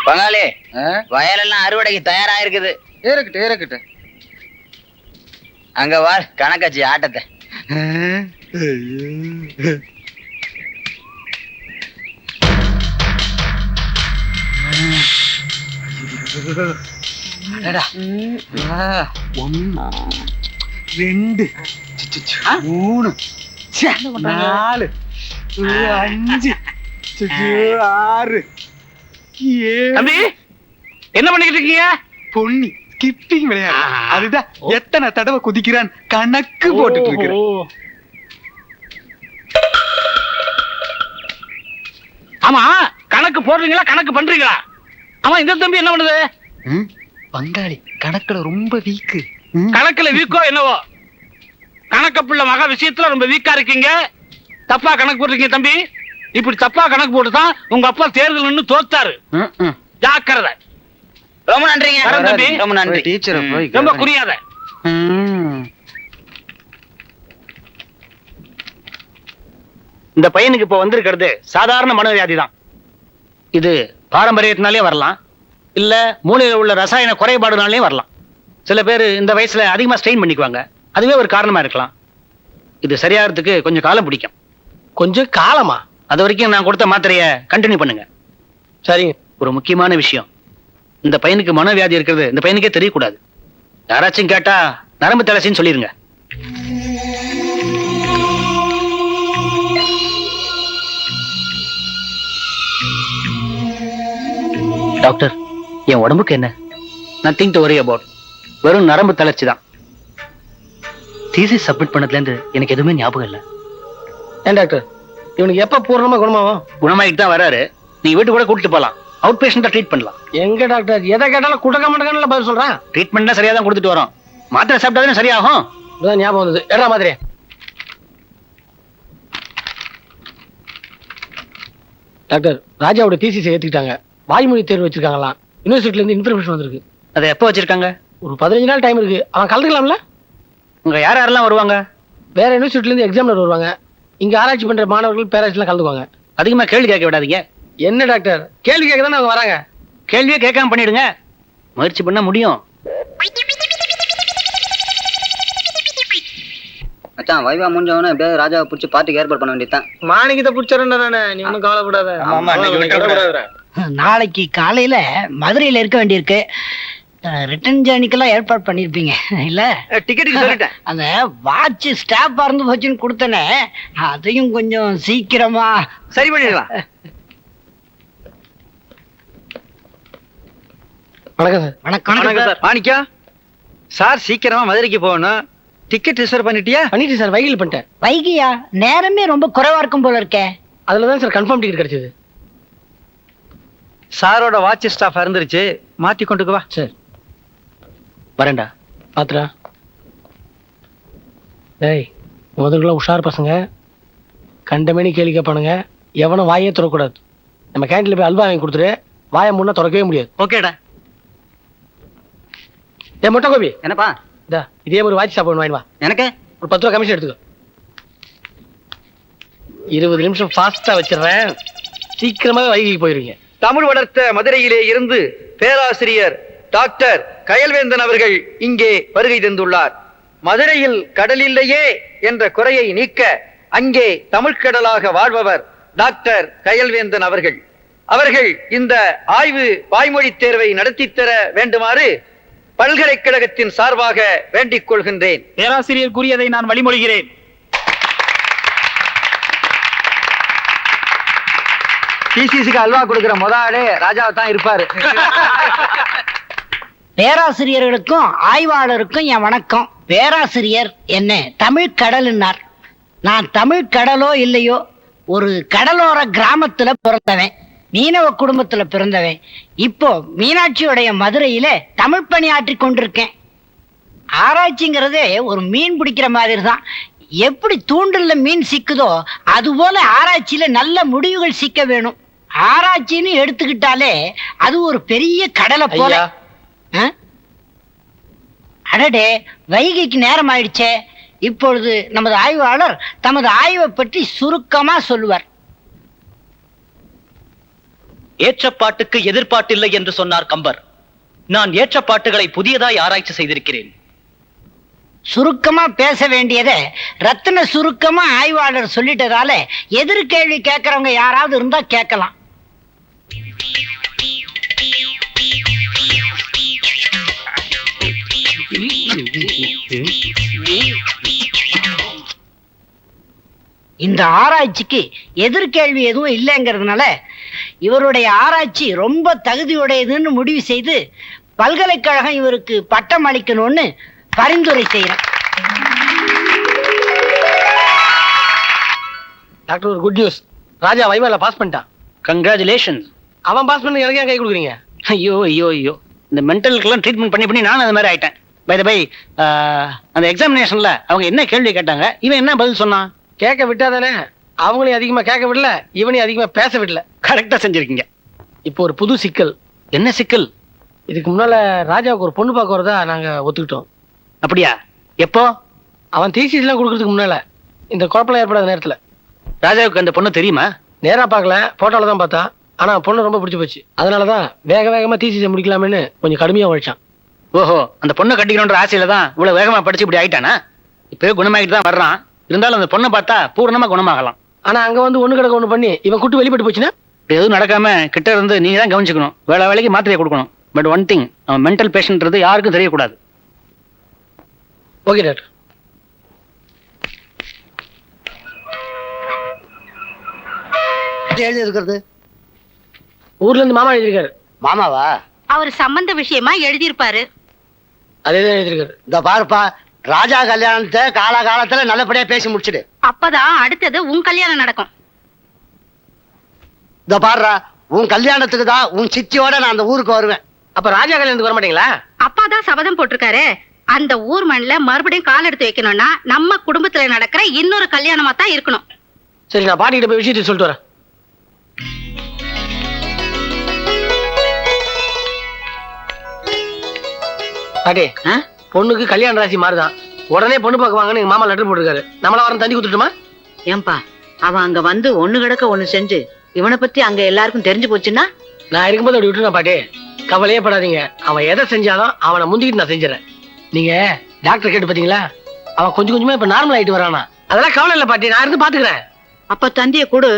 பங்காளி, வயலெல்லாம் அறுவடைக்கு தயாரா இருக்குது. இருக்கட்டு. அங்க வா கணக்காச்சி ஆட்டத்தை. ஒன்னு 2 3 4 5 6 தம்பி என்ன பண்ணிக்கிட்டு இருக்கீங்க? பொன்னி ஸ்கிப்பிங் விளையாடு. அதுதான் எத்தனை தடவை குதிக்கிறான் கணக்கு போட்டுட்டு இருக்கிறேன். ஆமா, கணக்கு போடுறீங்களா கணக்கு பண்றீங்களா? ஆமா, இந்த தம்பி என்ன பண்ணுது? பங்காளி கணக்குல ரொம்ப வீக்கு. கணக்குல வீக்கோ என்னவோ, கணக்க பிள்ளை மகா விஷயத்துல ரொம்ப வீக்கா இருக்கீங்க. தப்பா கணக்கு போடுறீங்க தம்பி. இப்படி தப்பா கணக்கு போட்டுதான் உங்க அப்பா தேர்தல் நின்னு தோத்தாரு. ஜாக்கிரதை. ரொம்ப நன்றிங்க. தம்பி ரொம்ப நன்றி. டீச்சரை போய் ரொம்ப குறியாத. இந்த பையனுக்கு இப்ப வந்திருக்கிறது சாதாரண மனோவியாதி தான். இது பாரம்பரியத்தினாலே வரலாம், இல்ல மூளையில உள்ள ரசாயன குறைபாடுனாலே வரலாம். சில பேர் இந்த வயசுல அதிகமா ஸ்ட்ரெயின் பண்ணிக்குவாங்க, அதுவே ஒரு காரணமா இருக்கலாம். இது சரியாகிறதுக்கு கொஞ்சம் காலம் பிடிக்கும். கொஞ்சம் காலமா? அது வரைக்கும் நான் கொடுத்த மாத்திரைய கண்டினியூ பண்ணுங்க. சரிங்க. ஒரு முக்கியமான விஷயம், இந்த பையனுக்கு மனோவியாதி இருக்கிறது இந்த பையனுக்கே தெரியக்கூடாது. யாராச்சும் கேட்டா நரம்பு தளர்ச்சின்னு சொல்லிருங்க. டாக்டர், என் உடம்புக்கு என்ன? Nothing to worry about. வெறும் நரம்பு தளர்ச்சி தான். தீசிஸ் சப்மிட் பண்ணதுல இருந்து எனக்கு எதுவுமே ஞாபகம் இல்லை. ஏன் டாக்டர், இவனுக்கு எப்ப பூர்ணமா குணமாகும்? குணமாயிட்டு தான் வராரு. நீங்க வீட்டு கூட கூட்டிட்டு போலாம். அவுட் பேஷண்டா ட்ரீட் பண்ணலாம். எங்க டாக்டர் எதை கேட்டாலும் குடுக்க மாட்டேங்கன்னு பதில் சொல்றேன். ட்ரீட்மெண்ட்லாம் சரியா தான் கொடுத்துட்டு வரோம். மாத்திரை சாப்பிட்டாதானே சரியாகும். ஞாபகம் வந்தது. எடா மாதிரி டாக்டர், ராஜாவோட தீசிஸை ஏத்துக்கிட்டாங்க. வாய்மொழி தேர்வு வச்சிருக்காங்களாம். யூனிவர்சிட்டில இருந்து இன்ஃபர்மேஷன் வந்திருக்கு. அதை எப்போ வச்சிருக்காங்க? ஒரு 15 நாள் டைம் இருக்கு. அவன் கலந்துக்கலாம்ல? உங்க யார் யாரெல்லாம் வருவாங்க? வேற யூனிவர்சிட்டில இருந்து எக்ஸாம்லர் வருவாங்க. இங்க ஆராய்ச்சி பண்ற மாணவர்கள் பேரண்ட்ஸ்லாம் கலந்துக்குவாங்க. அதிகமா கேள்வி கேட்க விடாதீங்க. என்ன டாக்டர், கேள்வி கேட்க தானே அவங்க வராங்க. கேள்வியே கேட்காம பண்ணிடுங்க. முயற்சி பண்ண முடியும். மச்சான், வைவா முடிஞ்சவன எப்படியே ராஜாவை பிடிச்சி பார்ட்டிக்கு ஏற்பாடு பண்ண வேண்டியதான். மாணிக்கத்தை பிடிச்சாருன்னா தானே, நீ ஒன்றும் கவலைப்படாத. நாளைக்கு காலையில மதுரையில இருக்க வேண்டியிருக்கு. ரிட்டர்ன் ஜேர்னிக்கெல்லாம் ஏற்பாடு பண்ணிருப்பீங்க இல்ல? டிக்கெட்டுக்கு சொல்லிட்டேன். அந்த வாட்ச் ஸ்டாப் பறந்து போச்சுன்னு கொடுத்தனே, அதையும் கொஞ்சம் சீக்கிரமா சரி பண்ணிடலாம். வணக்கம் சார். வணக்கம் சார். மாணிக்கா சார், சீக்கிரமா மதுரைக்கு போகணும். டிக்கெட் ரிசர்வ் பண்ணிட்டியா? பண்ணிட்டு சார், வைகில் பண்ணிட்டேன். வைகியா? நேரமே ரொம்ப குறைவா இருக்கும் போல இருக்கே. அதுலதான் சார் கன்ஃபார்ம் டிக்கெட் கிடைச்சது. சாரோட வாட்ச் ஸ்டாஃப் இருந்துருச்சு, மாத்தி கொண்டுக்கு வா. சரி வரேன்டா. பாத்துடா. டேய், முதல்ல உஷார் பசங்க. கண்டமேனி கேள்வி கேட்பானுங்க. எவனும் வாயே திறக்கூடாது. நம்ம கேண்டீன்ல போய் அல்வா வாங்கி கொடுத்துரு. வாயை முன்னா திறக்கவே முடியாது. ஓகேடா. ஏ மொட்டை கோபி, என்னப்பா? இதே ஒரு வாட்ச் ஷாப் வாங்கி வா. எனக்கு ஒரு 10 ரூபா கமிஷன் எடுத்துக்கோ. 20 நிமிஷம் ஃபாஸ்டா வச்சிடுறேன். சீக்கிரமாவே வைகைக்கு போயிருவீங்க. தமிழ் வளர்த்த மதுரையிலே இருந்து பேராசிரியர் டாக்டர் கயல்வேந்தன் அவர்கள் இங்கே வருகை தந்துள்ளார். மதுரையில் கடல் இல்லையே என்ற குறையை நீக்க அங்கே தமிழ்கடலாக வாழ்பவர் டாக்டர் கயல்வேந்தன் அவர்கள். அவர்கள் இந்த ஆய்வு வாய்மொழி தேர்வை நடத்தி தர வேண்டுமாறு பல்கலைக்கழகத்தின் சார்பாக வேண்டிக் கொள்கின்றேன். பேராசிரியர் கூறியதை நான் வழிமொழிகிறேன். டிசிசிக்கு அல்வா கொடுக்கிற முதலாளே ராஜாவை தான் இருப்பாரு. பேராசிரியர்களுக்கும் ஆய்வாளருக்கும் என் வணக்கம். பேராசிரியர் என்ன தமிழ் கடல்னார். நான் தமிழ் கடலோ இல்லையோ, ஒரு கடலோர கிராமத்துல பிறந்தவன், மீனவ குடும்பத்துல பிறந்தவன். இப்போ மீனாட்சியுடைய மதுரையில தமிழ் பணி ஆற்றி கொண்டிருக்கேன். ஆராய்ச்சிங்கிறதே ஒரு மீன் பிடிக்கிற மாதிரி தான். எப்படி தூண்டில்ல மீன் சிக்குதோ அதுபோல ஆராய்ச்சியில நல்ல முடிவுகள் சிக்க வேணும். ஆராய்ச்சின்னு எடுத்துக்கிட்டாலே அது ஒரு பெரிய கடலை போல. அடடே, வைகைக்கு நேரம் ஆயிடுச்சே. இப்பொழுது நமது ஆய்வாளர் தமது ஆய்வை பற்றி சுருக்கமா சொல்லுவார். ஏற்றப்பாட்டுக்கு எதிர்பாட்டில்லை என்று சொன்னார் கம்பர். நான் ஏற்றப்பாட்டுகளை புதியதாய் ஆராய்ச்சி செய்திருக்கிறேன். சுருக்கமா பேச வேண்டியதை ரத்தின சுருக்கமா ஆய்வாளர் சொல்லிட்டதால எதிர்கேள்வி கேட்கறவங்க யாராவது இருந்தா கேட்கலாம். இந்த ஆராய்ச்சிக்கு எதிர்கேள்வி எதுவும் இல்லைங்கிறதுனால இவருடைய ஆராய்ச்சி ரொம்ப தகுதியுடையதுன்னு முடிவு செய்து பல்கலைக்கழகம் இவருக்கு பட்டம் அளிக்கணும்னு பரிந்துரை செய்யறேன். டாக்டர் ஒரு குட் நியூஸ். ராஜா வைவால பாஸ் பண்ணிட்டான். கங்க்ராச்சுலேஷன்ஸ். அவன் பாஸ் பண்ணி எனக்கு ஏன் கை கொடுக்குறீங்க? ஐயோ ஐயோ ஐயோ, இந்த மென்டலுக்கெல்லாம் ட்ரீட்மெண்ட் பண்ணி பண்ணி நானும் அது மாதிரி ஆயிட்டேன். பை த பை, அந்த எக்ஸாமினேஷன்ல அவங்க என்ன கேள்வி கேட்டாங்க, இவன் என்ன பதில் சொன்னான்? கேட்க விட்டாதானே, அவங்களையும் அதிகமா கேட்க விடல, இவனையும் அதிகமா பேச விடல. கரெக்டா செஞ்சிருக்கீங்க. இப்போ ஒரு புது சிக்கல். என்ன சிக்கல்? இதுக்கு முன்னால ராஜாவுக்கு ஒரு பொண்ணு பார்க்க வரதா நாங்க ஒத்துக்கிட்டோம். அப்படியா? எப்போ? அவன் தீசிஸ் எல்லாம் கொடுக்கறதுக்கு முன்னால, இந்த குழப்பம் ஏற்படாத நேரத்துல. ராஜாவுக்கு அந்த பொண்ணு தெரியுமா? நேரா பார்க்கல, போட்டோல தான் பார்த்தா. ஆனா பொண்ணு ரொம்ப பிடிச்சு போச்சு. அதனாலதான் வேக வேகமா தீசிஸை முடிக்கலாமேன்னு கொஞ்சம் கடுமையா உழைச்சான். ஓஹோ, அந்த பொண்ணை கட்டிக்கணுன்ற ஆசையில தான் இவ்வளவு வேகமா படிச்சு இப்படி ஆயிட்டானா? இப்பவே குணமாகிட்டு தான் வர்றான். இருந்தாலும் அந்த பொண்ணை பார்த்தா பூர்ணமா குணமாகலாம். ஆனா அங்க வந்து ஒண்ணு கிடக்க ஒண்ணு பண்ணி இவன் கூட்டு வெளிப்பட்டு போச்சுன்னா இப்படி எதுவும் நடக்காம கிட்ட இருந்து நீங்க தான் கவனிச்சுக்கணும். வேலைக்கு மாத்திரையை கொடுக்கணும். பட் ஒன் திங், அவன் மென்டல் பேஷண்ட்ன்றது யாருக்கும் தெரியக்கூடாது. Okay doctor. எழுதி இருக்கிறது ஊர்ல இருந்து மாமா எழுதியிருக்காரு. மாமாவா? அவர் சம்பந்த விஷயமா எழுதியிருப்பாரு. அதேதான் எழுதியிருக்காரு. இந்த பாருப்பா, ராஜா கல்யாணத்தை காலகாலத்துல நல்லபடியா பேசி முடிச்சிடு. அப்பதான் அடுத்தது உன் கல்யாணம் நடக்கும். இந்த பாருடா, உன் கல்யாணத்துக்கு தான் உன் சித்தியோட நான் அந்த ஊருக்கு வருவேன். அப்ப ராஜா கல்யாணத்துக்கு வர மாட்டீங்களா? அப்பாதான் சபதம் போட்டிருக்காரு. அந்த ஊர் மண்ணில மறுபடியும் கால் எடுத்து வைக்கணும்னா நம்ம குடும்பத்துல நடக்கிற இன்னொரு கல்யாணமா தான் இருக்கணும். சரி, நான் பாட்டிக்கிட்ட போய் விஷயத்தை சொல்லிட்டு வரேன். பாட்டி, பொண்ணுக்கு கல்யாண ராசி மாறுதான். உடனே பொண்ணு பார்க்க வாங்கன்னு எங்க மாமா லெட்டர் போட்டிருக்காரு. நம்மள வாரம் தந்தி கொடுத்துட்டுமா? ஏன்பா, அவன் அங்க வந்து ஒண்ணு கிடக்க ஒண்ணு செஞ்சு இவனை பத்தி அங்க எல்லாருக்கும் தெரிஞ்சு போச்சுன்னா? நான் இருக்கும்போது அப்படி விட்டுருந்தா பாட்டி, கவலையே படாதீங்க. அவன் எதை செஞ்சாலும் அவனை முந்திக்கிட்டு நான் செஞ்சிடறேன். நீங்க டாக்டர் கேட்டு பாத்தீங்களா? அவன் கொஞ்சம் கொஞ்சமா இப்ப நார்மல் ஆயிட்டு வரானா. அதெல்லாம் கவலை இல்ல பாட்டி, நான் இருந்து பாத்துக்கிறேன். அப்ப தந்திய கொடு.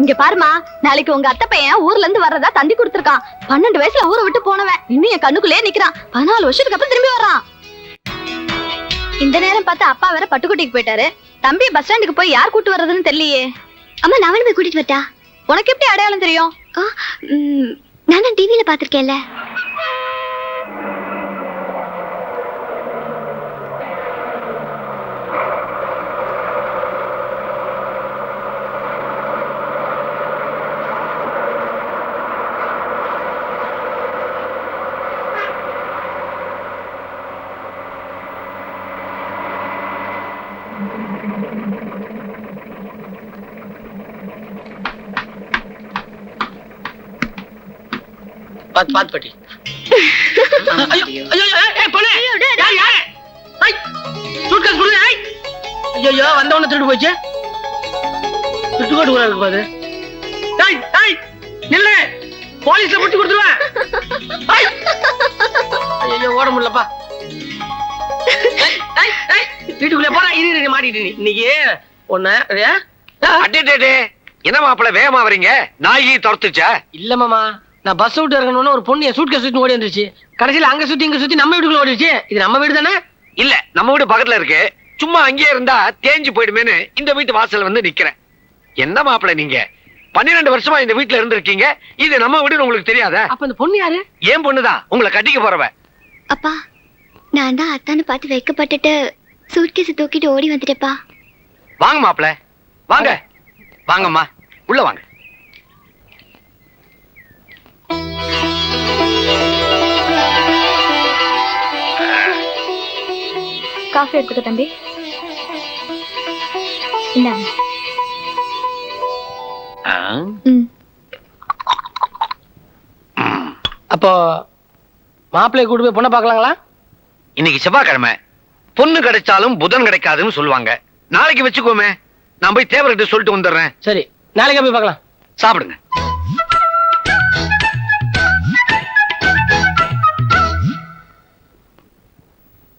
இங்க பாருமா, நாளைக்கு உங்க அத்தை பையன் ஊர்ல இருந்து வர்றதா தந்தி கொடுத்திருக்கான். 12 வயசுல ஊரை விட்டு போனவன் இன்னும் என் கண்ணுக்குள்ளே நிக்கிறான். 14 வருஷத்துக்கு அப்புறம் திரும்பி வர்றான். இந்த நேரம் பார்த்து அப்பா வேற பட்டுக்குட்டிக்கு போயிட்டாரு. தம்பி பஸ் ஸ்டாண்டுக்கு போய் யார் கூட்டு வர்றதுன்னு தெரியலையே. அம்மா, நான் போய் கூட்டிட்டு வரட்டா? உனக்கு எப்படி அடையாளம் தெரியும்? நான் டிவியில பாத்திருக்கேன்ல. பாத்து பாத்து பாட்டி. ஐயோ, வந்தவன திருட்டு போச்சு. திருட்டுக்கோட்டு கூட இருக்கு பாரு. நில்லு, போலீஸ்ல புடிச்சு கொடுத்துருவேன். ஐயோ, ஓட முடியலப்பா. வீட்டுக்குள்ளே போறா. இரு, மாட்டிட்டு இன்னைக்கு ஒண்ணு. என்ன மாப்பிள்ள வேகமா வரீங்க? நாயகி துரத்துச்சா? இல்ல மாமா, நான் பஸ் விட்டு இறங்கணும்னு ஒரு பொண்ணு சூட் கேஸ் சுத்தி ஓடி வந்துருச்சு. கடைசியில அங்க சுத்தி இங்க சுத்தி நம்ம வீட்டுக்குள்ள ஓடிடுச்சு. இது நம்ம வீடு தானே? இல்ல, நம்ம வீடு பக்கத்துல இருக்கு. சும்மா அங்கேயே இருந்தா தேஞ்சு போயிடுமேன்னு இந்த வீட்டு வாசல் வந்து நிக்கிறேன். என்ன மாப்பிள்ள நீங்க 12 வருஷமா இந்த வீட்டுல இருந்திருக்கீங்க. இது நம்ம வீடுன்னு உங்களுக்கு தெரியாதா? அப்ப இந்த பொண்ணு யாரு? ஏன் பொண்ணுதான், உங்களை கட்டிக்க போறவ. அப்பா, நான் தான் அத்தான்னு பார்த்து வைக்கப்பட்டுட்டு சூட்கேஸ் தூக்கிட்டு ஓடி வந்துட்டேப்பா. வாங்க மாப்பிள்ள, வாங்க. வாங்கம்மா, உள்ள வாங்க. காஃபி எடுத்துக்க தம்பி. இந்தாங்க. ஆ? ம். அப்போ மாப்பிள்ளைய கூட்டு போய் பொண்ணை பார்க்கலாங்களா? இன்னைக்கு செவ்வாய்க்கிழமை, பொண்ணு கிடைச்சாலும் புதன் கிடைக்காதுன்னு சொல்லுவாங்க. நாளைக்கு வச்சுக்கோமே, நான் போய் தேவர்கிட்ட சொல்லிட்டு வந்துடுறேன். சரி, நாளைக்கே போய் பார்க்கலாம். சாப்பிடுங்க.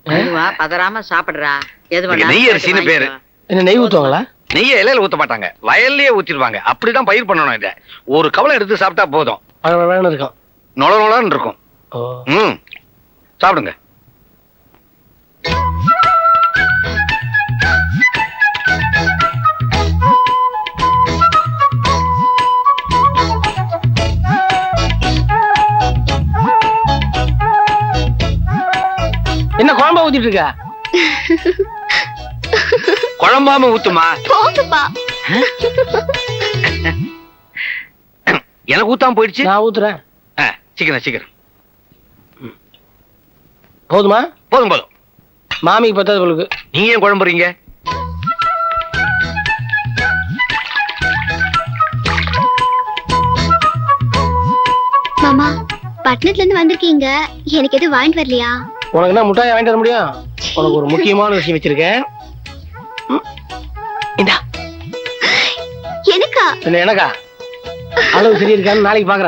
மெதுவா பதறாம சாப்பிடுறா. எது இங்க நெய் அரிசின்னு பேரு. என்ன நெய் ஊத்துவாங்களா? நெய்ய இலையில ஊத்த மாட்டாங்க, வயல்லயே ஊத்திடுவாங்க. அப்படிதான் பயிர் பண்ணணும். இத ஒரு கவலை எடுத்து சாப்பிட்டா போதும். பழம் இருக்கும். நொல நொலன்னு இருக்கும். ஓ. ம், சாப்பிடுங்க. என்ன குழம்பா ஊத்திட்டு இருக்க? குழம்பாம ஊத்துமா? போங்கப்பா. எனக்கு ஊத்தாம போயிடுச்சு. நான் ஊத்துறேன். சீக்கிரம் சீக்கிரம். போதுமா? போதும் போதும். மாமிக்கு பத்தாது உங்களுக்கு. நீங்க ஏன் குழம்புறீங்க? மாமா, பட்டணத்துல இருந்து வந்திருக்கீங்க, எனக்கு எதுவும் வாங்கிட்டு வரலையா? உனக்கு என்ன முட்டாய் வாங்கிட்டு வர முடியும்? உனக்கு ஒரு முக்கியமான விஷயம் வச்சிருக்கேன். இந்தா. எனக்கா? எனக்கா? அளவு சரி இருக்கான்னு நாளைக்கு பாக்குறேன்.